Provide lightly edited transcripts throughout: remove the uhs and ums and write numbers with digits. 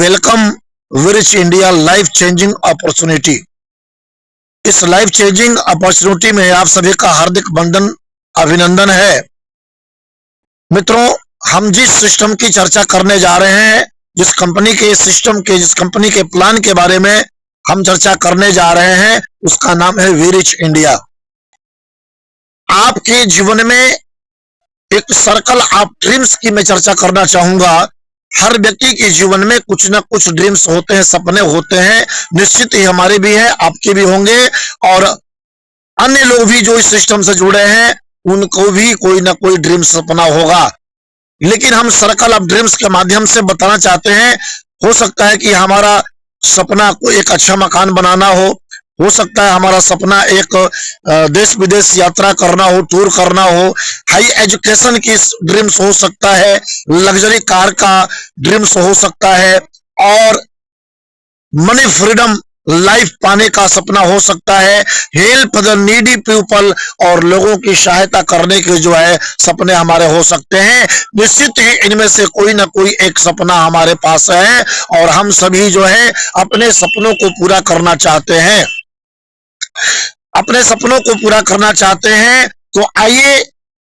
Welcome which India life changing opportunity. इस life changing opportunity में आप सभी का हार्दिक वंदन अभिनंदन है। मित्रों, हम जिस सिस्टम की चर्चा करने जा रहे हैं, जिस कंपनी के प्लान के बारे में हम चर्चा करने जा रहे हैं, उसका नाम है वी रिच इंडिया। आपके जीवन में एक सर्कल ऑफ ड्रीम्स की मैं चर्चा करना चाहूंगा। हर व्यक्ति के जीवन में कुछ ना कुछ ड्रीम्स होते हैं, सपने होते हैं। निश्चित ही हमारे भी हैं, आपके भी होंगे, और अन्य लोग भी जो इस सिस्टम से जुड़े हैं उनको भी कोई ना कोई ड्रीम सपना होगा। लेकिन हम सर्कल ऑफ ड्रीम्स के माध्यम से बताना चाहते हैं, हो सकता है कि हमारा सपना को एक अच्छा मकान बनाना हो सकता है हमारा सपना एक देश विदेश यात्रा करना हो, टूर करना हो, हाई एजुकेशन की ड्रीम्स हो सकता है, लग्जरी कार का ड्रीम्स हो सकता है, और मनी फ्रीडम लाइफ पाने का सपना हो सकता है, हेल्प द नीडी पीपल, और लोगों की सहायता करने के जो है सपने हमारे हो सकते हैं। निश्चित ही इनमें से कोई ना कोई एक सपना हमारे पास है, और हम सभी जो है अपने सपनों को पूरा करना चाहते हैं। अपने सपनों को पूरा करना चाहते हैं, तो आइए,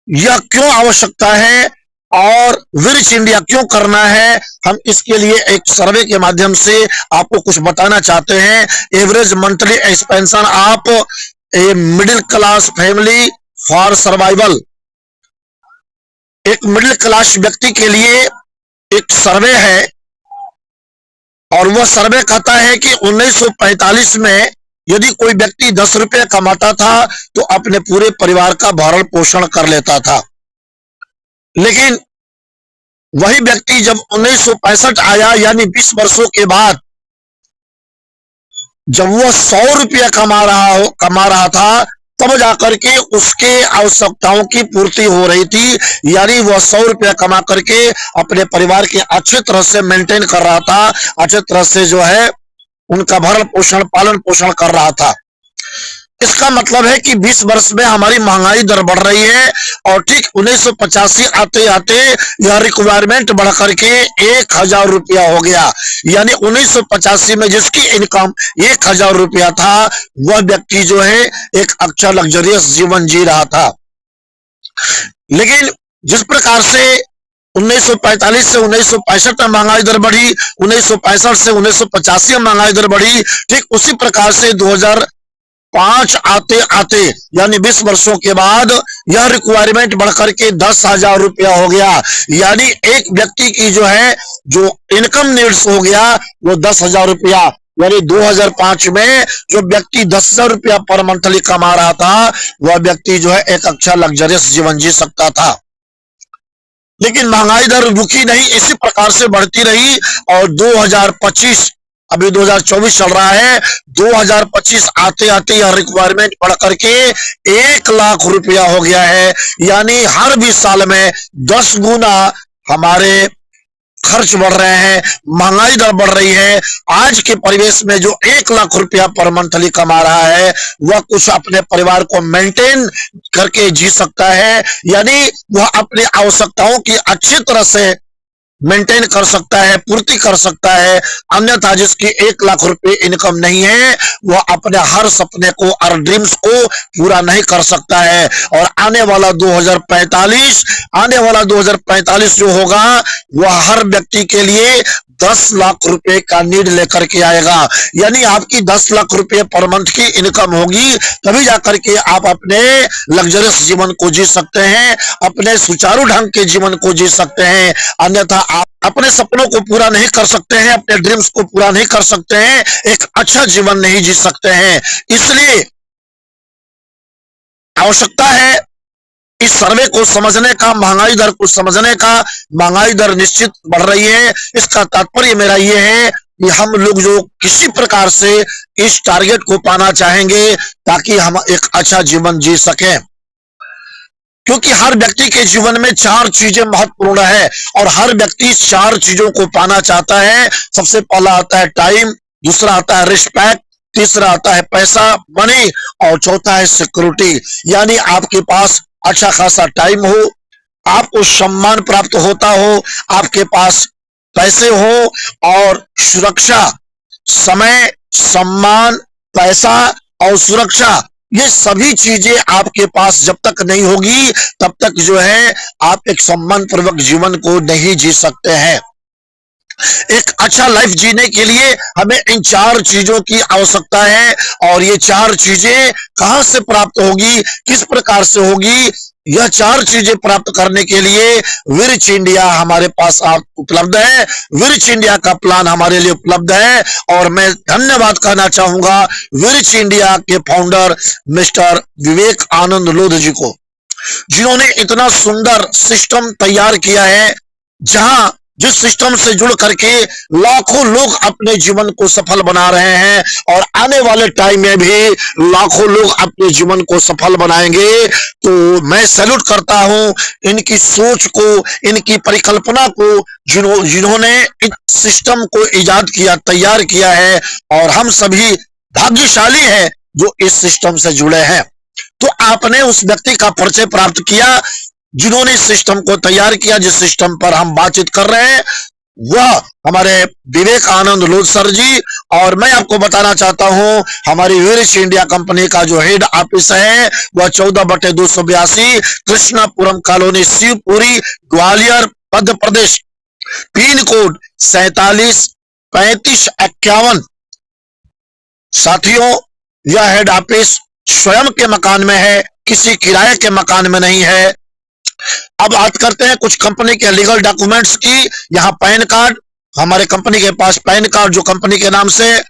यह क्यों आवश्यकता है और वी रिच इंडिया क्यों करना है, हम इसके लिए एक सर्वे के माध्यम से आपको कुछ बताना चाहते हैं। Average monthly expansion of a middle class family for survival. एक मिडिल क्लास व्यक्ति के लिए एक सर्वे है, और वह सर्वे कहता है कि 1945 में यदि कोई व्यक्ति 10 रुपये कमाता था तो अपने पूरे परिवार का भरण पोषण कर लेता था। लेकिन वही व्यक्ति जब 1965 आया, यानी 20 वर्षों के बाद, जब वह 100 रुपया कमा रहा था, तब जाकर के उसके आवश्यकताओं की पूर्ति हो रही थी। यानी वह 100 रुपया कमा करके अपने परिवार के अच्छे तरह से मेंटेन कर रहा था, अच्छे तरह से जो है उनका भरण पोषण, पालन पोषण कर रहा था। इसका मतलब है कि 20 वर्ष में हमारी महंगाई दर बढ़ रही है, और ठीक 1985 आते आते यह रिक्वायरमेंट बढ़ करके 1000 रुपया हो गया। यानी 1985 में जिसकी इनकम 1000 रुपया था, वह व्यक्ति जो है एक अच्छा लग्जरियस जीवन जी रहा था। लेकिन जिस प्रकार से 1945 से 1965 में महंगाई दर बढ़ी, 1965 से 1985 में महंगाई दर बढ़ी, ठीक उसी प्रकार से 2005 आते आते यानी 20 वर्षों के बाद यह रिक्वायरमेंट बढ़कर के 10,000 रुपया हो गया। यानी एक व्यक्ति की जो है जो इनकम नीड्स हो गया वो 10,000 रुपया। यानी 2005 में जो व्यक्ति 10,000 रुपया पर मंथली कमा रहा था, वह व्यक्ति जो है एक अच्छा लग्जरियस जीवन जी सकता था। लेकिन महंगाई दर रुकी नहीं, इसी प्रकार से बढ़ती रही, और 2025, अभी 2024 चल रहा है, 2025 आते आते यह रिक्वायरमेंट बढ़ करके 1 लाख रुपया हो गया है। यानी हर 20 साल में 10 गुना हमारे खर्च बढ़ रहे हैं, महंगाई दर बढ़ रही है। आज के परिवेश में जो 1 लाख रुपया पर मंथली कमा रहा है, वह कुछ अपने परिवार को मेंटेन करके जी सकता है, यानी वह अपनी आवश्यकताओं की अच्छी तरह से मेंटेन कर सकता है, पूर्ति कर सकता है। अन्यथा जिसकी 1 लाख रुपए इनकम नहीं है, वह अपने हर सपने को और ड्रीम्स को पूरा नहीं कर सकता है। और आने वाला 2045 जो होगा, वह हर व्यक्ति के लिए 10 लाख रुपए का नीड लेकर के आएगा। यानी आपकी 10 लाख रुपए पर मंथ की इनकम होगी, तभी जाकर के आप अपने लग्जरियस जीवन को जी सकते हैं, अपने सुचारू ढंग के जीवन को जी सकते हैं। अन्यथा आप अपने सपनों को पूरा नहीं कर सकते हैं, अपने ड्रीम्स को पूरा नहीं कर सकते हैं, एक अच्छा जीवन नहीं जी सकते हैं। इसलिए आवश्यकता है इस सर्वे को समझने का, महंगाई दर को समझने का। महंगाई दर निश्चित बढ़ रही है, इसका तात्पर्य मेरा यह है कि हम लोग जो किसी प्रकार से इस टारगेट को पाना चाहेंगे ताकि हम एक अच्छा जीवन जी सकें। क्योंकि हर व्यक्ति के जीवन में 4 चीजें महत्वपूर्ण है, और हर व्यक्ति 4 चीजों को पाना चाहता है। सबसे पहला आता है टाइम, दूसरा आता है रिस्पेक्ट, तीसरा आता है पैसा, मनी, और चौथा है सिक्योरिटी। यानी आपके पास अच्छा खासा टाइम हो, आपको सम्मान प्राप्त होता हो, आपके पास पैसे हो और सुरक्षा, समय, सम्मान, पैसा और सुरक्षा, ये सभी चीजें आपके पास जब तक नहीं होगी तब तक जो है आप एक सम्मान पूर्वक जीवन को नहीं जी सकते हैं। एक अच्छा लाइफ जीने के लिए हमें इन चार चीजों की आवश्यकता है, और ये चार चीजें कहां से प्राप्त होगी, किस प्रकार से होगी, यह चार चीजें प्राप्त करने के लिए विरिच इंडिया हमारे पास आप उपलब्ध है। विरिच इंडिया का प्लान हमारे लिए उपलब्ध है, और मैं धन्यवाद कहना चाहूंगा विरिच इंडिया के फाउंडर मिस्टर विवेक आनंद लोध जी को, जिन्होंने इतना सुंदर सिस्टम तैयार किया है, जहां जिस सिस्टम से जुड़ करके लाखों लोग अपने जीवन को सफल बना रहे हैं, और आने वाले टाइम में भी लाखों लोग अपने जीवन को सफल बनाएंगे। तो मैं सैल्यूट करता हूं इनकी सोच को, इनकी परिकल्पना को, जिन्होंने इस सिस्टम को इजाद किया, तैयार किया है, और हम सभी भाग्यशाली हैं जो इस सिस्टम से जुड़े हैं। तो आपने उस व्यक्ति का परिचय प्राप्त किया जिन्होंने इस सिस्टम को तैयार किया, जिस सिस्टम पर हम बातचीत कर रहे हैं, वह हमारे विवेक आनंद लोध सर जी। और मैं आपको बताना चाहता हूं हमारी विरिच इंडिया कंपनी का जो हेड ऑफिस है वह 14/282 Krishnapuram colony, Shivpuri, Gwalior, Madhya Pradesh, pin code 473551। साथियों, यह हेड ऑफिस स्वयं के मकान में है, किसी किराए के मकान में नहीं है। अब बात करते हैं कुछ कंपनी के लीगल डॉक्यूमेंट्स की। यहां पैन कार्ड, हमारे कंपनी के पास पैन कार्ड, जो कंपनी के नाम से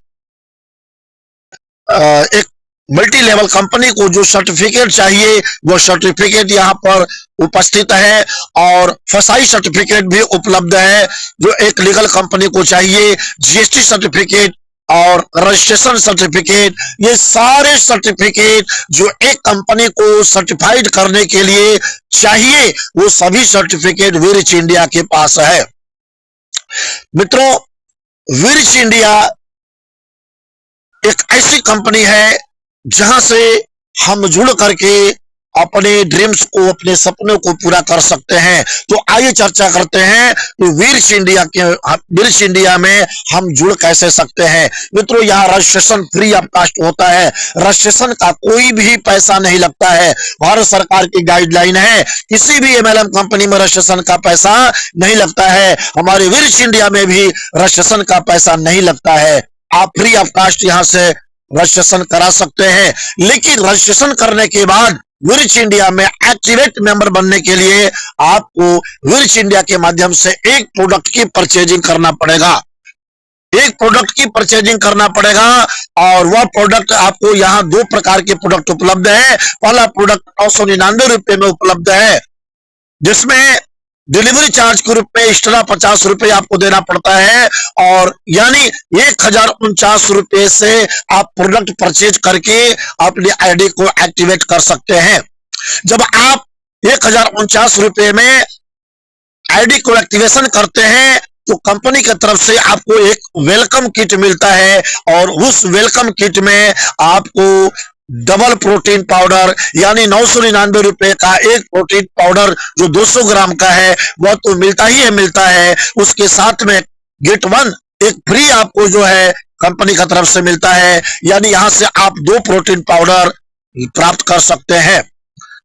एक मल्टी लेवल कंपनी को जो सर्टिफिकेट चाहिए वो सर्टिफिकेट यहां पर उपस्थित है, और फसाई सर्टिफिकेट भी उपलब्ध है जो एक लीगल कंपनी को चाहिए। जीएसटी सर्टिफिकेट और रजिस्ट्रेशन सर्टिफिकेट, ये सारे सर्टिफिकेट जो एक कंपनी को सर्टिफाइड करने के लिए चाहिए, वो सभी सर्टिफिकेट विरिच इंडिया के पास है। मित्रों, विरिच इंडिया एक ऐसी कंपनी है जहां से हम जुड़ करके अपने ड्रीम्स को, अपने सपनों को पूरा कर सकते हैं। तो आइए चर्चा करते हैं कि विरिच इंडिया में हम जुड़ कैसे सकते हैं। मित्रों, यहाँ रजिस्ट्रेशन फ्री ऑफ कॉस्ट होता है, रजिस्ट्रेशन का कोई भी पैसा नहीं लगता है। भारत सरकार की गाइडलाइन है, किसी भी एमएलएम कंपनी में रजिस्ट्रेशन का पैसा नहीं लगता है। हमारे विरिच इंडिया में भी रजिस्ट्रेशन का पैसा नहीं लगता है। आप फ्री ऑफ कॉस्ट यहाँ से रजिस्ट्रेशन करा सकते हैं। लेकिन रजिस्ट्रेशन करने के बाद विरिच इंडिया में एक्टिवेट मेंबर बनने के लिए आपको विरिच इंडिया के माध्यम से एक प्रोडक्ट की परचेजिंग करना पड़ेगा। एक प्रोडक्ट की परचेजिंग करना पड़ेगा, और वह प्रोडक्ट आपको यहाँ 2 प्रकार के प्रोडक्ट उपलब्ध है। पहला प्रोडक्ट 999 रुपए में उपलब्ध है, जिसमें डिलीवरी चार्ज के रूप में एक्स्ट्रा 50 रुपए आपको देना पड़ता है, और यानी 1049 रुपए से आप प्रोडक्ट परचेज करके अपनी आईडी को एक्टिवेट कर सकते हैं। जब आप 1049 रुपए में आईडी को एक्टिवेशन करते हैं तो कंपनी की तरफ से आपको एक वेलकम किट मिलता है, और उस वेलकम किट में आपको डबल प्रोटीन पाउडर यानी 999 रुपए का एक प्रोटीन पाउडर जो 200 ग्राम का है वह तो मिलता ही है, मिलता है। उसके साथ में गेट 1 एक फ्री आपको जो है कंपनी की तरफ से मिलता है, यानी यहां से आप 2 प्रोटीन पाउडर प्राप्त कर सकते हैं,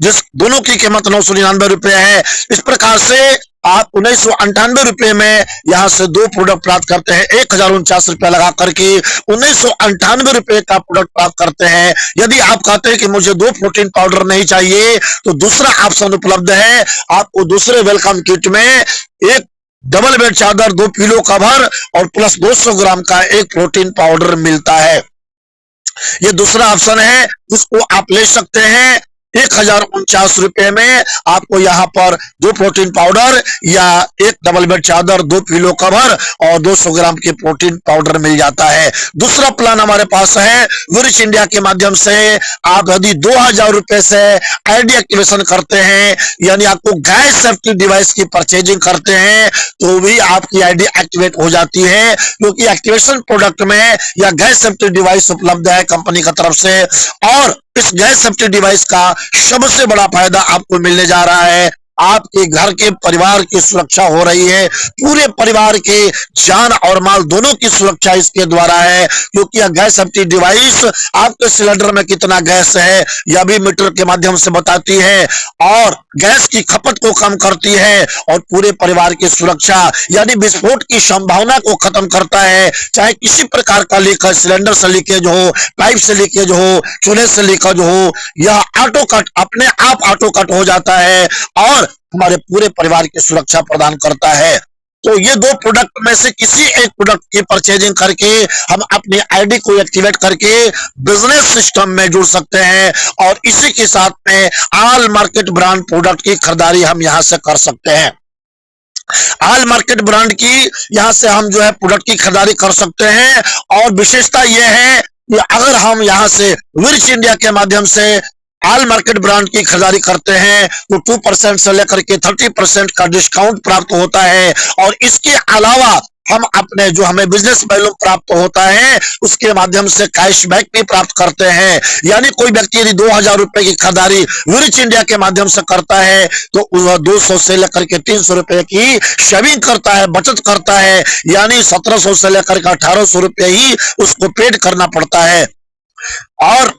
जिस दोनों की कीमत 999 रुपए है। इस प्रकार से आप 1998 रुपए में यहां से 2 प्रोडक्ट प्राप्त करते हैं। 1049 रुपए लगा करके 1998 रुपए का प्रोडक्ट प्राप्त करते हैं। यदि आप कहते हैं कि मुझे 2 प्रोटीन पाउडर नहीं चाहिए तो दूसरा ऑप्शन उपलब्ध है, आपको दूसरे वेलकम किट में एक डबल बेड चादर, 2 पिलो कवर और प्लस 200 ग्राम का एक प्रोटीन पाउडर मिलता है। ये दूसरा ऑप्शन है जिसको आप ले सकते हैं। 1049 रुपए में आपको यहाँ पर 2 प्रोटीन पाउडर या एक डबल बेड चादर, 2 पिलो कवर और 200 ग्राम के प्रोटीन पाउडर मिल जाता है। दूसरा प्लान हमारे पास है विरिच इंडिया के माध्यम से। आप यदि 2000 रुपए से आईडी एक्टिवेशन करते हैं, यानी आपको गैस सेफ्टी डिवाइस की परचेजिंग करते हैं, तो भी आपकी आईडी एक्टिवेट हो जाती है, क्योंकि एक्टिवेशन प्रोडक्ट में या गैस सेफ्टी डिवाइस उपलब्ध है कंपनी की तरफ से। और इस गैस सेफ्टी डिवाइस का सबसे बड़ा फायदा आपको मिलने जा रहा है, आपके घर के परिवार की सुरक्षा हो रही है, पूरे परिवार के जान और माल दोनों की सुरक्षा इसके द्वारा है, क्योंकि यह गैस सेफ्टी डिवाइस आपके सिलेंडर में कितना गैस है यह भी मीटर के माध्यम से बताती है और गैस की खपत को कम करती है और पूरे परिवार की सुरक्षा यानी विस्फोट की संभावना को खत्म करता है। चाहे किसी प्रकार का लीकेज, सिलेंडर से लीकेज हो, पाइप से लीकेज हो, चूल्हे से लीकेज हो, यह ऑटो कट अपने आप ऑटो कट हो जाता है और हमारे पूरे परिवार की सुरक्षा प्रदान करता है। तो ये दो प्रोडक्ट में से किसी एक प्रोडक्ट की परचेजिंग करके हम अपनी आईडी को एक्टिवेट करके बिजनेस सिस्टम में जुड़ सकते हैं और इसी के साथ में ऑल मार्केट ब्रांड प्रोडक्ट की खरीदारी हम यहां से कर सकते हैं। ऑल मार्केट ब्रांड की यहां से हम जो है प्रोडक्ट की खरीदारी कर सकते हैं और विशेषता यह है कि अगर हम यहां से विर्च इंडिया के माध्यम से ऑल मार्केट ब्रांड की खरीदारी करते हैं तो 2% से लेकर के 30% का डिस्काउंट प्राप्त होता है और इसके अलावा हम अपने जो हमें बिजनेस वैल्यू प्राप्त होता है उसके माध्यम से कैशबैक भी प्राप्त करते हैं। यानी कोई व्यक्ति यदि 2000 रुपए की खरीदारी विर्च इंडिया के माध्यम से करता है तो वह 200 से लेकर के 300 रुपए की सेविंग करता है, बचत करता है, यानी 1700 से लेकर के 1800 रुपए ही उसको पेड करना पड़ता है। और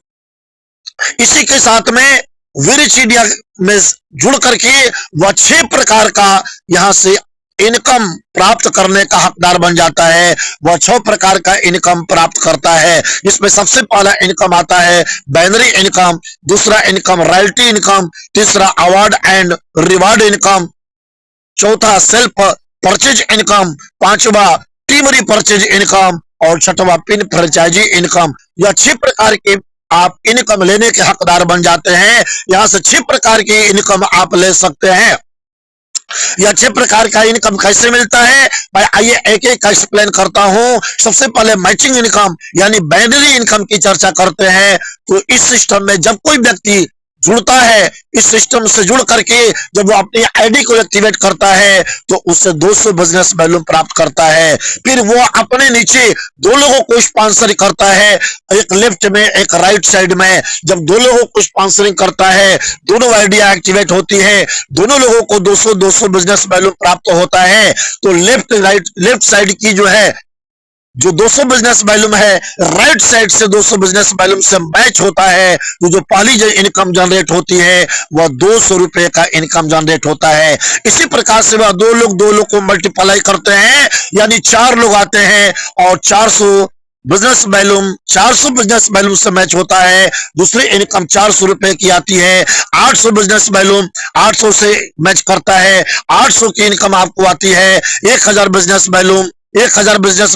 इसी के साथ में विर्च इंडिया में जुड़ करके वह 6 प्रकार का यहां से इनकम प्राप्त करने का हकदार बन जाता है। वह 6 प्रकार का इनकम प्राप्त करता है, जिसमें सबसे पहला इनकम आता है बाइनरी इनकम, दूसरा इनकम रॉयल्टी इनकम, तीसरा अवार्ड एंड रिवार्ड इनकम, चौथा सेल्फ परचेज इनकम, पांचवा टीम रिपर्चेज इनकम और छठवा पिन फ्रेंचाइजी इनकम। यह 6 प्रकार के आप इनकम लेने के हकदार बन जाते हैं। यहां से 6 प्रकार की इनकम आप ले सकते हैं। यह 6 प्रकार का इनकम कैसे मिलता है भाई, आइए एक एक का एक्सप्लेन करता हूं। सबसे पहले मैचिंग इनकम यानी बाइनरी इनकम की चर्चा करते हैं। तो इस सिस्टम में जब कोई व्यक्ति जुड़ता है, इस सिस्टम से जुड़ करके जब वो अपनी आईडी को एक्टिवेट करता है तो उससे 200 बिजनेस वैल्यू प्राप्त करता है। फिर वो अपने नीचे 2 लोगों को स्पॉन्सर करता है, एक लेफ्ट में एक राइट साइड में। जब 2 लोगों को स्पॉन्सरिंग करता है, दोनों आइडिया एक्टिवेट होती है, दोनों लोगों को 200 बिजनेस वैल्यू प्राप्त होता है। तो लेफ्ट साइड की जो है जो 200 बिजनेस वैल्यूम है राइट साइड से 200 बिजनेस वैल्यूम से मैच होता है तो जो पहली जो इनकम जनरेट होती है वह 200 रुपए का इनकम जनरेट होता है। इसी प्रकार से वह 2 लोग को मल्टीप्लाई करते हैं, यानी 4 लोग आते हैं और 400 बिजनेस वैल्यूम से मैच होता है। दूसरी इनकम 400 रुपए की आती है। 800 बिजनेस वैल्यूम 800 से मैच करता है। 800 की इनकम आपको आती है। 1000 बिजनेस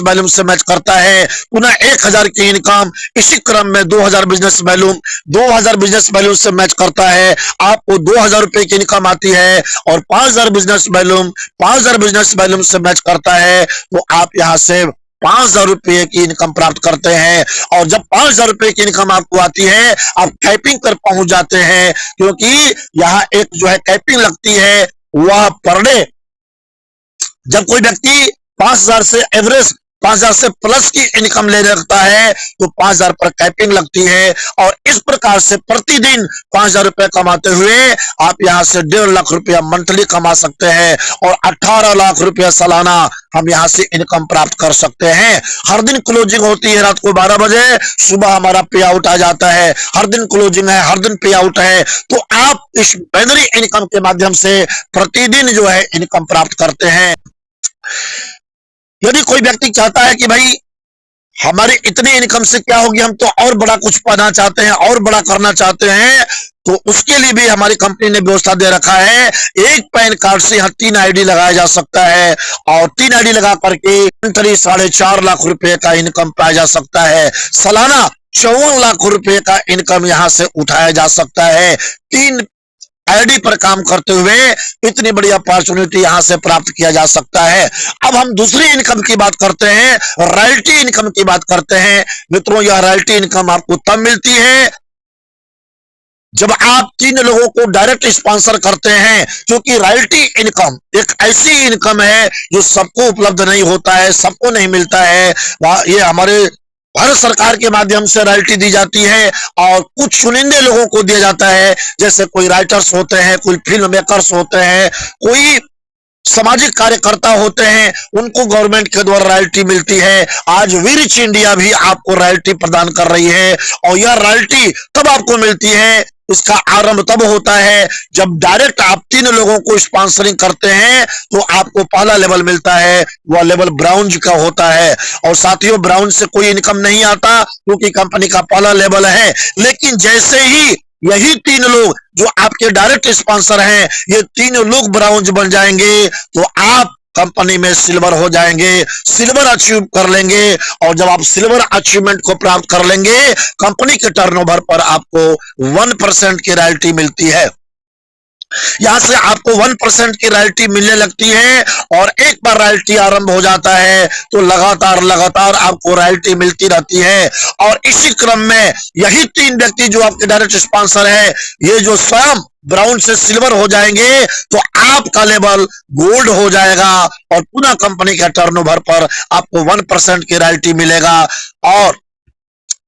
वैल्यूम से मैच करता है। पुनः 1000 की इनकम, इसी क्रम में 2000 बिजनेस वैल्यूम से मैच करता है। आपको 2000 रुपए की इनकम आती है और 5000 बिजनेस वैल्यूम से मैच करता है तो आप यहां से 5000 रुपए की इनकम प्राप्त करते हैं। और जब 5000 रुपए की इनकम आपको आती है आप कैपिंग पर पहुंच जाते हैं, क्योंकि यहाँ एक जो है कैपिंग लगती है वह पर डे। जब कोई व्यक्ति 5000 से एवरेज 5000 से प्लस की इनकम ले रखता है तो 5000 पर कैपिंग लगती है और इस प्रकार से प्रतिदिन 5000 रुपए कमाते हुए आप यहां से 1.5 लाख रुपया मंथली कमा सकते हैं और 18 लाख रुपया सालाना हम यहां से इनकम प्राप्त कर सकते हैं। हर दिन क्लोजिंग होती है रात को 12 बजे, सुबह हमारा पे आउट आ जाता है। हर दिन क्लोजिंग है, हर दिन पे आउट है। तो आप इस बाइनरी इनकम के माध्यम से प्रतिदिन जो है इनकम प्राप्त करते हैं। यदि कोई व्यक्ति चाहता है कि भाई हमारे इतने इनकम से क्या होगी, हम तो और बड़ा कुछ पाना चाहते हैं और बड़ा करना चाहते हैं, तो उसके लिए भी हमारी कंपनी ने व्यवस्था दे रखा है। एक पैन कार्ड से यहाँ 3 आईडी लगाया जा सकता है और 3 आईडी लगा करके 4.5 लाख रुपए का इनकम पाया जा सकता है। सालाना 54 लाख रुपए का इनकम यहां से उठाया जा सकता है। 3 आईडी पर काम करते हुए इतनी बड़ी अपॉर्चुनिटी यहां से प्राप्त किया जा सकता है। अब हम दूसरी इनकम की बात करते हैं, रॉयल्टी इनकम की बात करते हैं। मित्रों, यह रॉयल्टी इनकम आपको तब मिलती है जब आप 3 लोगों को डायरेक्ट स्पॉन्सर करते हैं, क्योंकि रॉयल्टी इनकम एक ऐसी इनकम है जो सबको उपलब्ध नहीं होता है, सबको नहीं मिलता है। ये हमारे भारत सरकार के माध्यम से रॉयल्टी दी जाती है और कुछ चुनिंदे लोगों को दिया जाता है, जैसे कोई राइटर्स होते हैं, कोई फिल्म मेकर्स होते हैं, कोई सामाजिक कार्यकर्ता होते हैं, उनको गवर्नमेंट के द्वारा रॉयल्टी मिलती है। आज विरिच इंडिया भी आपको रॉयल्टी प्रदान कर रही है और यह रॉयल्टी तब आपको मिलती है, इसका आरंभ तब होता है जब डायरेक्ट आप 3 लोगों को स्पॉन्सरिंग करते हैं तो आपको पहला लेवल मिलता है, वह लेवल ब्राउन्ज का होता है। और साथियों, ब्राउन्ज से कोई इनकम नहीं आता क्योंकि कंपनी का पहला लेवल है। लेकिन जैसे ही यही 3 लोग जो आपके डायरेक्ट स्पॉन्सर हैं, ये 3 लोग ब्राउन्ज बन जाएंगे तो आप कंपनी में सिल्वर हो जाएंगे, सिल्वर अचीव कर लेंगे। और जब आप सिल्वर अचीवमेंट को प्राप्त कर लेंगे, कंपनी के टर्नओवर पर आपको 1% की रॉयल्टी मिलती है। यहां से आपको 1% की रॉयल्टी मिलने लगती है और एक बार रॉयल्टी आरंभ हो जाता है तो लगातार आपको रॉयल्टी मिलती रहती है। और इसी क्रम में यही 3 व्यक्ति जो आपके डायरेक्ट स्पॉन्सर है, ये जो स्वयं ब्राउन से सिल्वर हो जाएंगे तो आपका लेवल गोल्ड हो जाएगा और पुनः कंपनी के टर्नओवर पर आपको 1% की रॉयल्टी मिलेगा। और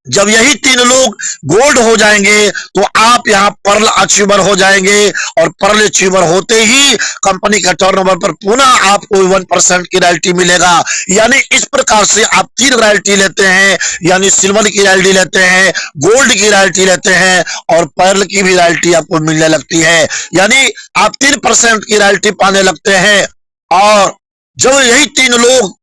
जब यही 3 लोग गोल्ड हो जाएंगे तो आप यहां पर्ल अचीवर हो जाएंगे और पर्ल अचीवर होते ही कंपनी का टर्नओवर पर पुनः आपको 1% की रॉयल्टी मिलेगा। यानी इस प्रकार से आप 3 रॉयल्टी लेते हैं, यानी सिल्वर की रॉयल्टी लेते हैं, गोल्ड की रॉयल्टी लेते हैं और पर्ल की भी रॉयल्टी आपको मिलने लगती है। यानी आप 3% की रॉयल्टी पाने लगते हैं। और जब यही 3 लोग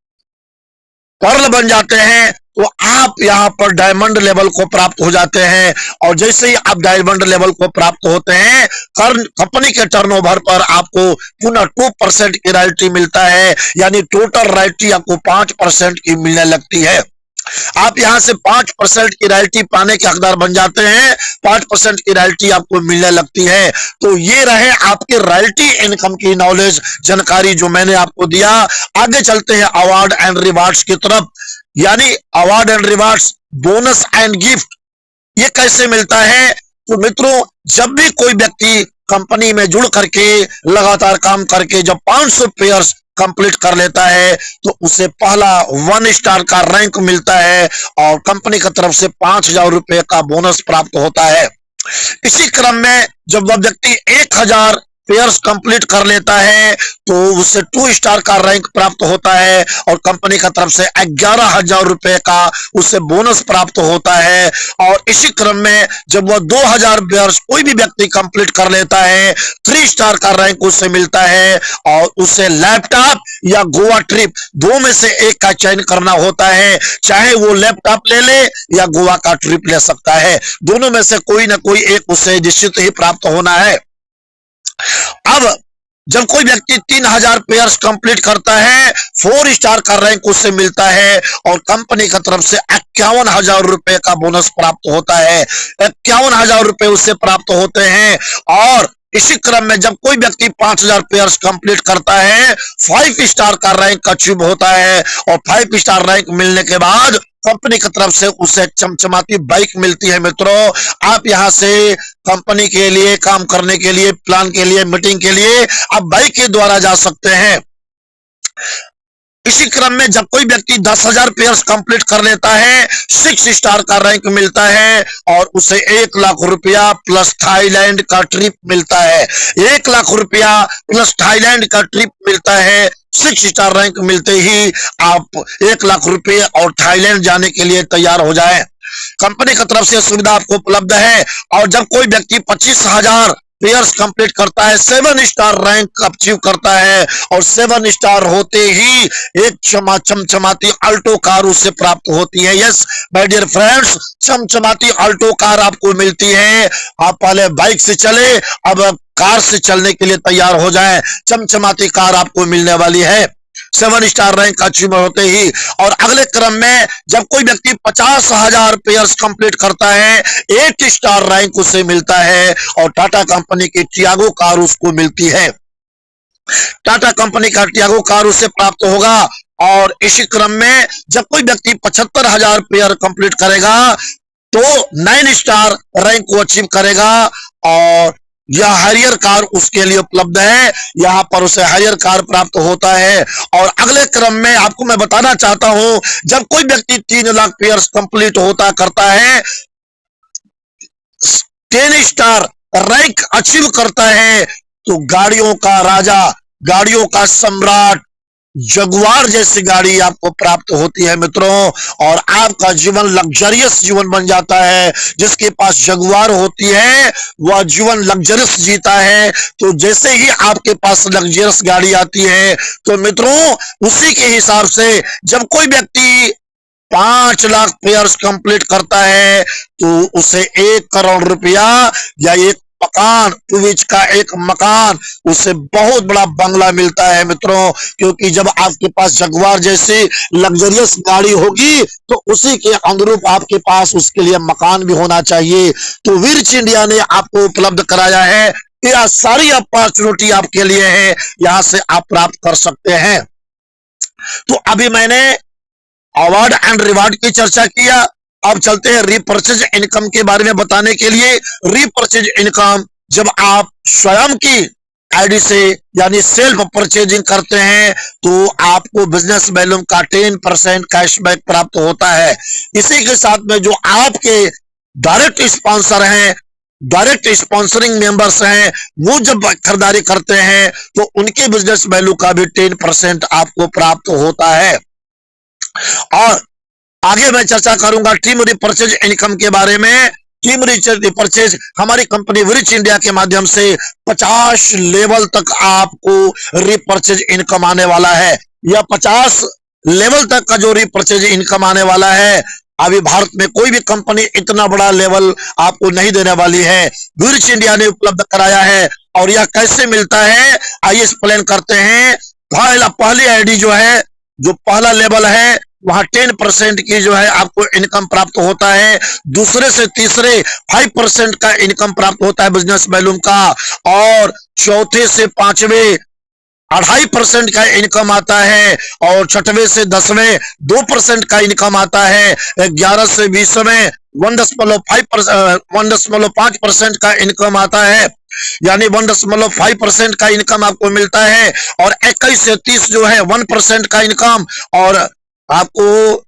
पर्ल बन जाते हैं तो आप यहां पर डायमंड लेवल को प्राप्त हो जाते हैं। और जैसे ही आप डायमंड लेवल को प्राप्त होते हैं, कंपनी के टर्नओवर पर आपको पुनः 2% की रॉयल्टी मिलता है, यानी टोटल रॉयल्टी आपको 5% की मिलने लगती है। आप यहां से 5% की रॉयल्टी पाने के हकदार बन जाते हैं, 5% की रॉयल्टी आपको मिलने लगती है। तो ये रहे आपके रॉयल्टी इनकम की नॉलेज, जानकारी जो मैंने आपको दिया। आगे चलते हैं अवार्ड एंड रिवार्ड्स की तरफ। यानी award and rewards, bonus and gift, ये कैसे मिलता है? तो मित्रों, जब भी कोई व्यक्ति कंपनी में जुड़ करके लगातार काम करके जब 500 पेयर्स कंप्लीट कर लेता है तो उसे पहला 1 स्टार का रैंक मिलता है और कंपनी की तरफ से 5,000 रुपए का बोनस प्राप्त होता है। इसी क्रम में जब वह व्यक्ति 1,000 पेयर्स कंप्लीट कर लेता है तो उसे 2 स्टार का रैंक प्राप्त होता है और कंपनी की तरफ से 11,000 रुपए का उसे बोनस प्राप्त होता है। और इसी क्रम में जब वह 2,000 पेयर्स कोई भी व्यक्ति कंप्लीट कर लेता है, 3 स्टार का रैंक उसे मिलता है और उसे लैपटॉप या गोवा ट्रिप, 2 में से एक का चयन करना होता है। चाहे वो लैपटॉप ले ले या गोवा का ट्रिप ले सकता है, दोनों में से कोई ना कोई एक उसे निश्चित ही प्राप्त होना है। अब जब कोई व्यक्ति 3,000 पेयर्स कंप्लीट करता है, 4 स्टार का रैंक उससे मिलता है और कंपनी की तरफ से 51,000 रुपए का बोनस प्राप्त होता है। 51,000 रुपए उससे प्राप्त होते हैं। और इसी क्रम में जब कोई व्यक्ति 5,000 पेयर्स कंप्लीट करता है, 5 स्टार का रैंक अचीव होता है और 5 स्टार रैंक मिलने के बाद कंपनी की तरफ से उसे चमचमाती बाइक मिलती है। मित्रों, आप यहां से कंपनी के लिए काम करने के लिए, प्लान के लिए, मीटिंग के लिए आप बाइक के द्वारा जा सकते हैं। इसी क्रम में जब कोई व्यक्ति 10,000 पेयर्स कंप्लीट कर लेता है, 6 स्टार का रैंक मिलता है और उसे 1 लाख रुपया प्लस थाईलैंड का ट्रिप मिलता है। 1 लाख रुपया प्लस थाईलैंड का ट्रिप मिलता है। 6 स्टार रैंक मिलते ही आप 1 लाख रुपए और थाईलैंड जाने के लिए तैयार हो जाए। कंपनी की तरफ से सुविधा आपको उपलब्ध है। और जब कोई व्यक्ति 25,000 पेयर्स कंप्लीट करता है, 7 स्टार रैंक अचीव करता है और 7 स्टार होते ही एक चमचमाती अल्टो कार उससे प्राप्त होती है। यस माय डियर फ्रेंड्स, चमचमाती अल्टो कार आपको मिलती है। आप पहले बाइक से चले, अब कार से चलने के लिए तैयार हो जाएं। चमचमाती कार आपको मिलने वाली है 7 स्टार रैंक अचीव होते ही। और अगले क्रम में जब कोई व्यक्ति 50,000 पेयर्स कंप्लीट करता है, 8 स्टार रैंक उसे मिलता है और टाटा कंपनी की टियागो कार उसको मिलती है। टाटा कंपनी का टियागो कार उसे प्राप्त होगा। और इसी क्रम में जब कोई व्यक्ति 75,000 पेयर कंप्लीट करेगा तो 9 स्टार रैंक को अचीव करेगा और या हैरियर कार उसके लिए उपलब्ध है, यहां पर उसे हैरियर कार प्राप्त होता है। और अगले क्रम में आपको मैं बताना चाहता हूं, जब कोई व्यक्ति 3 लाख पेयर्स कंप्लीट होता करता है, 10 स्टार रैंक अचीव करता है, तो गाड़ियों का राजा, गाड़ियों का सम्राट जगुआर जैसी गाड़ी आपको प्राप्त होती है मित्रों। और आपका जीवन लग्जरियस जीवन बन जाता है। जिसके पास जगुआर होती है वह जीवन लग्जरियस जीता है। तो जैसे ही आपके पास लग्जरियस गाड़ी आती है, तो मित्रों उसी के हिसाब से जब कोई व्यक्ति 5 लाख पेयर्स कंप्लीट करता है, तो उसे 1 करोड़ रुपया या एक मकान, 2 का एक मकान, उसे बहुत बड़ा बंगला मिलता है मित्रों। क्योंकि जब आपके पास जगुआर जैसी लग्जरियस गाड़ी होगी, तो उसी के अनुरूप आपके पास उसके लिए मकान भी होना चाहिए। तो विर्च इंडिया ने आपको उपलब्ध कराया है, यह सारी अपॉर्चुनिटी आपके लिए है, यहां से आप प्राप्त कर सकते हैं। तो अभी मैंने अवार्ड एंड रिवार्ड की चर्चा किया। अब चलते हैं रीपर्चेज इनकम के बारे में बताने के लिए। रीपर्चेज इनकम, जब आप स्वयं की आईडी से यानी सेल्फ परचेजिंग करते हैं, तो आपको बिजनेस वैल्यूम का 10% कैशबैक प्राप्त होता है। इसी के साथ में जो आपके डायरेक्ट स्पॉन्सर हैं, डायरेक्ट स्पॉन्सरिंग मेंबर्स हैं, वो जब खरीदारी करते हैं, तो उनके बिजनेस वैल्यू का भी 10% आपको प्राप्त होता है। और आगे मैं चर्चा करूंगा टीम रिपर्चेज इनकम के बारे में। टीम रिपर्चेज हमारी कंपनी विर्च इंडिया के माध्यम से 50 लेवल तक आपको रिपर्चेज इनकम आने वाला है। यह 50 लेवल तक का जो रिपर्चेज इनकम आने वाला है, अभी भारत में कोई भी कंपनी इतना बड़ा लेवल आपको नहीं देने वाली है। विर्च इंडिया ने उपलब्ध कराया है। और यह कैसे मिलता है, आइए एक्सप्लेन करते हैं। पहली आईडी जो है, जो पहला लेवल है, वहां 10% की जो है आपको इनकम प्राप्त होता है। दूसरे से तीसरे 5% का इनकम प्राप्त होता है बिजनेस वैल्यूम का। और चौथे से पांचवें 2.5% का इनकम आता है। और छठवें से 10वें 2% का इनकम आता है। 11 से 20वें 1.5% का इनकम आता है, यानी 1.5% का इनकम आपको मिलता है। और 21 से 30 जो है 1% का इनकम। और आपको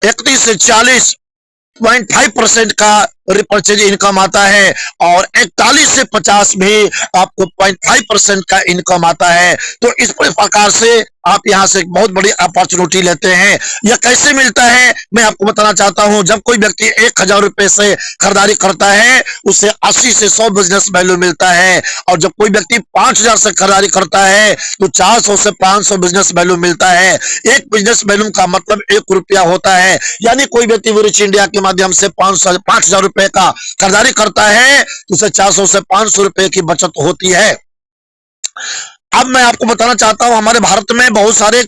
31 से 40.5% का रिपर्चेज इनकम आता है। और 41 से 50 भी आपको 0.5% का इनकम आता है। तो इस प्रकार से आप यहां से एक बहुत बड़ी अपॉर्चुनिटी लेते हैं। यह कैसे मिलता है, मैं आपको बताना चाहता हूं। जब कोई व्यक्ति 1000 रुपए से खरीदारी करता है, उसे 80 से 100 बिजनेस वैल्यू मिलता है। और जब कोई व्यक्ति 5000 से खरीदारी करता है, तो 400 से 500 बिजनेस वैल्यू मिलता है। एक बिजनेस वैल्यू का मतलब 1 रुपया होता है। यानी कोई व्यक्ति विर्च इंडिया के माध्यम से 5000 रुपए का खरीदारी करता है, तो उसे 400 से 500 रुपए की बचत होती है। अब मैं आपको बताना चाहता हूं, हमारे भारत में बहुत सारे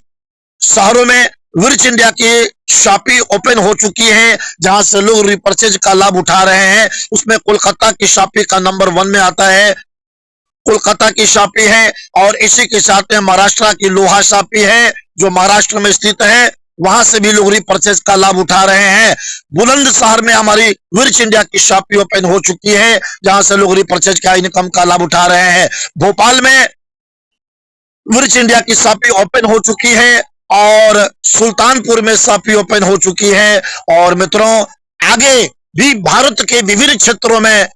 शहरों में विर्च इंडिया की शॉपी ओपन हो चुकी है, जहां से लोग रिपर्चेज का लाभ उठा रहे हैं। उसमें कोलकाता की शॉपी का नंबर 1 में आता है, कोलकाता की शॉपी है। और इसी के साथ में महाराष्ट्र की लोहा शॉपी है, जो महाराष्ट्र में स्थित है। वहां से भी लोग रिपर्चेज का लाभ उठा रहे हैं। बुलंदशहर में हमारी विर्च इंडिया की शॉपी ओपन हो चुकी है, जहां से लोग रिपर्चेज का इनकम का लाभ उठा रहे हैं। भोपाल में विर्च इंडिया की शॉपी ओपन हो चुकी है। और सुल्तानपुर में शॉपी ओपन हो चुकी है। और मित्रों आगे भी भारत के विभिन्न क्षेत्रों में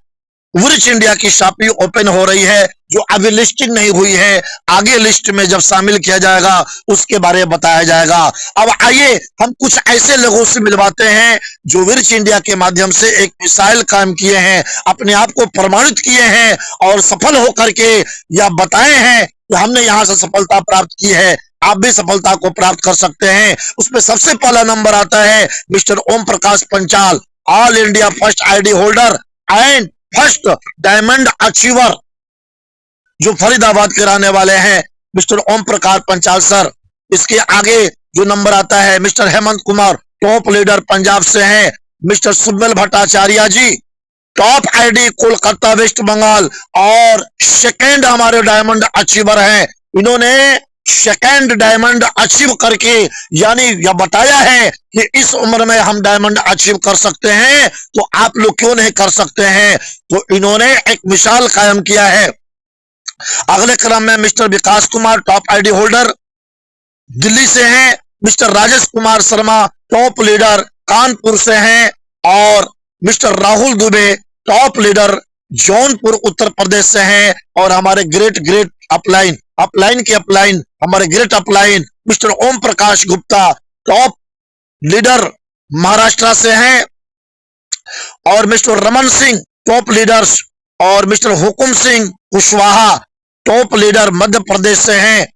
विर्च इंडिया की शॉपी ओपन हो रही है, जो अभी लिस्टिंग नहीं हुई है। आगे लिस्ट में जब शामिल किया जाएगा, उसके बारे में बताया जाएगा। अब आइए हम कुछ ऐसे लोगों से मिलवाते हैं, जो विर्च इंडिया के माध्यम से एक मिसाइल काम किए हैं, अपने आप को प्रमाणित किए हैं और सफल होकर के यह बताए हैं कि हमने यहां से सफलता प्राप्त की है, आप भी सफलता को प्राप्त कर सकते हैं। उसमें सबसे पहला नंबर आता है mister Om Prakash Panchal, all India first ID holder and first diamond achiever, जो फरीदाबाद के रहने वाले हैं, मिस्टर ओम प्रकाश पंचाल सर। इसके आगे जो नंबर आता है mister Hemant Kumar, top leader Punjab से हैं। Mister Subbal Bhattacharya ji, top ID Kolkata waste Bengal और सेकेंड हमारे डायमंड अचीवर हैं। इन्होंने सेकंड डायमंड अचीव करके, यानी यह बताया है कि इस उम्र में हम डायमंड अचीव कर सकते हैं, तो आप लोग क्यों नहीं कर सकते हैं। तो इन्होंने एक मिसाल कायम किया है। अगले क्रम में mister Vikas Kumar top ID holder Delhi से हैं, mister Rajesh Kumar Sharma top leader Kanpur से हैं, और mister Rahul Dubey top leader Jaunpur Uttar Pradesh से हैं, और हमारे ग्रेट ग्रेट अपलाइन अपलाइन के अपलाइन हमारे great upline mister Om Prakash Gupta top leader Maharashtra से हैं, और mister Raman Singh top leaders, और mister Hukum Singh Kushwaha top leader Madhya Pradesh से हैं।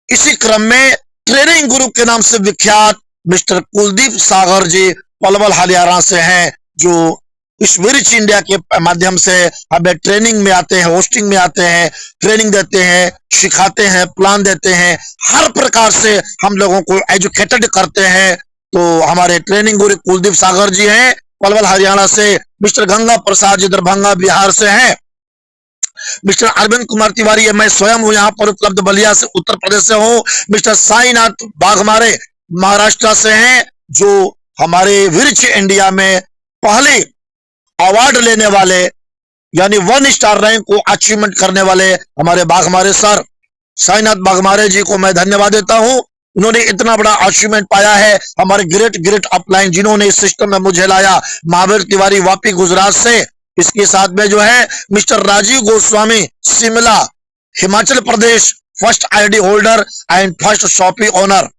इसी क्रम में ट्रेनिंग गुरु के नाम से विख्यात मिस्टर कुलदीप सागर जी पलवल हरियाणा से हैं, जो इस विरिच इंडिया के माध्यम से हमें ट्रेनिंग में आते हैं, होस्टिंग में आते हैं, ट्रेनिंग देते हैं, सिखाते हैं, प्लान देते हैं, हर प्रकार से हम लोगों को एजुकेटेड करते हैं। तो हमारे ट्रेनिंग गुरु कुलदीप सागर जी हैं पलवल हरियाणा से, मिस्टर गंगा प्रसाद जी दरभंगा बिहार से हैं, मिस्टर अरविंद कुमार तिवारी मैं स्वयं हूं यहाँ पर उपलब्ध बलिया से उत्तर प्रदेश से हूं, मिस्टर साईनाथ बाघमारे महाराष्ट्र से हैं, जो हमारे विरिच इंडिया में पहले अवार्ड लेने वाले यानी 1 स्टार रैंक को अचीवमेंट करने वाले हमारे बाघमारे सर साईनाथ बाघमारे जी को मैं धन्यवाद देता हूं। उन्होंने इतना बड़ा अचीवमेंट पाया है। हमारे ग्रेट ग्रेट अपलाइन जिन्होंने इस सिस्टम में मुझे लाया, महावीर तिवारी वापी गुजरात से, इसके साथ में जो है mister Rajiv Goswami Shimla Himachal Pradesh first ID holder and first shoppe owner.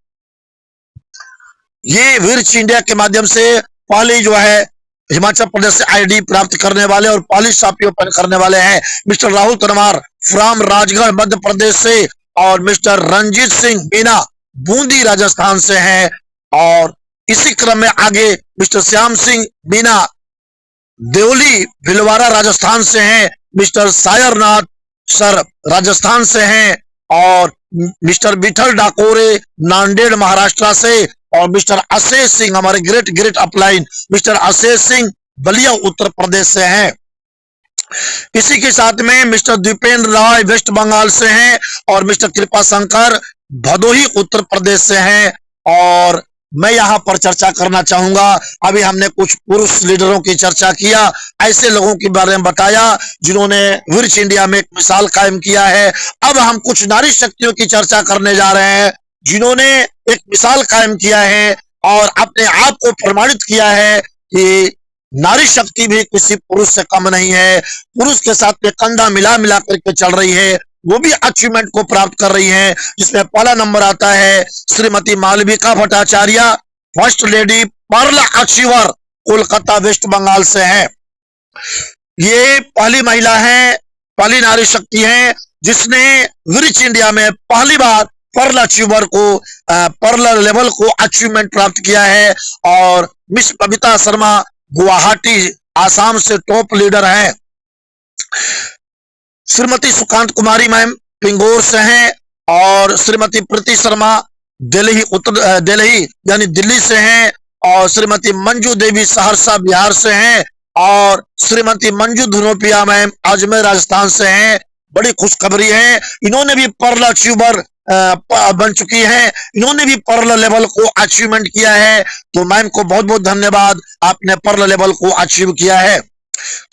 ये विरिच इंडिया के माध्यम से पहले जो है हिमाचल प्रदेश से आईडी प्राप्त करने वाले और पहली शॉपी ओपन करने वाले हैं मिस्टर राहुल तनवार फ्रॉम राजगढ़ मध्य प्रदेश से, और मिस्टर रंजीत सिंह मीना बूंदी राजस्थान से हैं, और इसी क्रम में आगे मिस्टर श्याम सिंह मीना देवली भिलवाड़ा राजस्थान से हैं, मिस्टर सायरनाथ सर राजस्थान से हैं, और मिस्टर विठल डाकोरे नांदेड़ महाराष्ट्र से, और मिस्टर अशेष सिंह हमारे ग्रेट ग्रेट अपलाइन मिस्टर अशेष सिंह बलिया उत्तर प्रदेश से हैं। इसी के साथ में मिस्टर दीपेंद्र राय वेस्ट बंगाल से हैं, और मिस्टर कृपा शंकर भदोही उत्तर प्रदेश से हैं। और मैं यहाँ पर चर्चा करना चाहूंगा, अभी हमने कुछ पुरुष लीडरों की चर्चा किया, ऐसे लोगों के बारे में बताया जिन्होंने विरिच इंडिया में एक मिसाल कायम किया है। अब हम कुछ नारी शक्तियों की चर्चा करने जा रहे हैं जिन्होंने एक मिसाल कायम किया है और अपने आप को प्रमाणित किया है कि नारी शक्ति भी किसी पुरुष से कम नहीं है। पुरुष के साथ में कंधा मिला मिला करके चल रही है, वो भी अचीवमेंट को प्राप्त कर रही हैं, जिसमें पहला नंबर आता है Shrimati Malvika Bhattacharya first lady pearl achiever Kolkata waste Bengal से है। ये पहली महिला है, पहली नारी शक्ति है जिसने विरिच इंडिया में पहली बार पर्ल अचीवर को पर्ल लेवल को अचीवमेंट प्राप्त किया है। और मिस बबीता शर्मा गुवाहाटी आसाम से टॉप लीडर हैं। श्रीमती सुकांत कुमारी मैम पिंगोर से हैं, और श्रीमती प्रीति शर्मा दिल्ली यानी दिल्ली से हैं, और श्रीमती मंजू देवी सहरसा बिहार से हैं, और श्रीमती मंजू धुनोपिया मैम अजमेर राजस्थान से हैं। बड़ी खुशखबरी है, इन्होंने भी पर्ल अचीवर बन चुकी हैं, इन्होंने भी पर्ल लेवल को अचीवमेंट किया है। तो मैम को बहुत बहुत धन्यवाद, आपने पर्ल लेवल को अचीव किया है।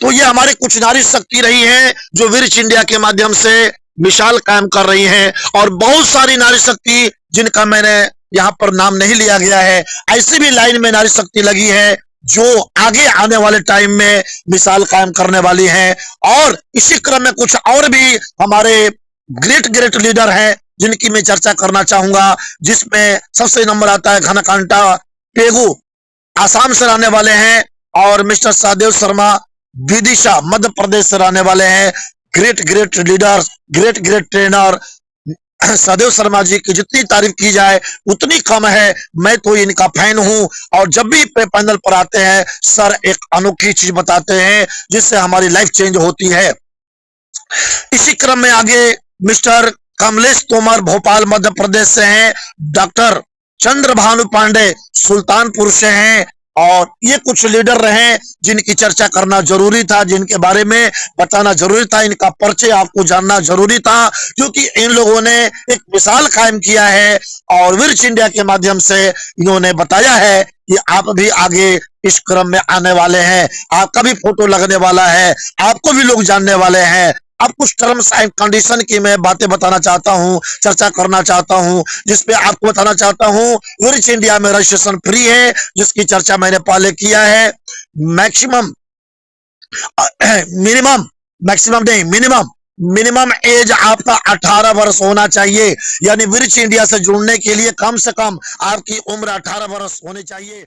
तो ये हमारे कुछ नारी शक्ति रही है जो विरिच इंडिया के माध्यम से मिसाल कायम कर रही है, और बहुत सारी नारी शक्ति जिनका मैंने यहाँ पर नाम नहीं लिया गया है, ऐसी भी लाइन में नारी शक्ति लगी है जो आगे आने वाले टाइम में मिसाल कायम करने वाली है। और इसी क्रम में कुछ और भी हमारे ग्रेट ग्रेट लीडर हैं जिनकी मैं चर्चा करना चाहूंगा, जिसमें सबसे नंबर आता है घनकांटा पेगू आसाम से रहने वाले हैं, और मिस्टर सहदेव शर्मा विदिशा मध्य प्रदेश से रहने वाले हैं। Great great leader, great great trainer. Sahdev Sharma ji की जितनी तारीफ की जाए उतनी कम है, मैं तो इनका फैन हूं, और जब भी पैनल पर आते हैं सर एक अनोखी चीज बताते हैं जिससे हमारी लाइफ चेंज होती है। इसी क्रम में आगे मिस्टर कमलेश तोमर भोपाल मध्य प्रदेश से हैं, डॉक्टर चंद्र भानु पांडे सुल्तानपुर से हैं, और ये कुछ लीडर रहे जिनकी चर्चा करना जरूरी था, जिनके बारे में बताना जरूरी था, इनका परिचय आपको जानना जरूरी था, क्योंकि इन लोगों ने एक मिसाल कायम किया है और विर्च इंडिया के माध्यम से इन्होंने बताया है कि आप भी आगे इस क्रम में आने वाले हैं, आपका भी फोटो लगने वाला है, आपको भी लोग जानने वाले हैं। अब कुछ टर्म्स एंड कंडीशन की मैं बातें बताना चाहता हूं, चर्चा करना चाहता हूं, जिसपे आपको बताना चाहता हूं विर्च इंडिया में रजिस्ट्रेशन फ्री है, जिसकी चर्चा मैंने पहले किया है। मैक्सिमम मिनिमम मैक्सिमम नहीं मिनिमम मिनिमम एज आपका 18 वर्ष होना चाहिए, यानी विर्च इंडिया से जुड़ने के लिए कम से कम आपकी उम्र 18 वर्ष होनी चाहिए।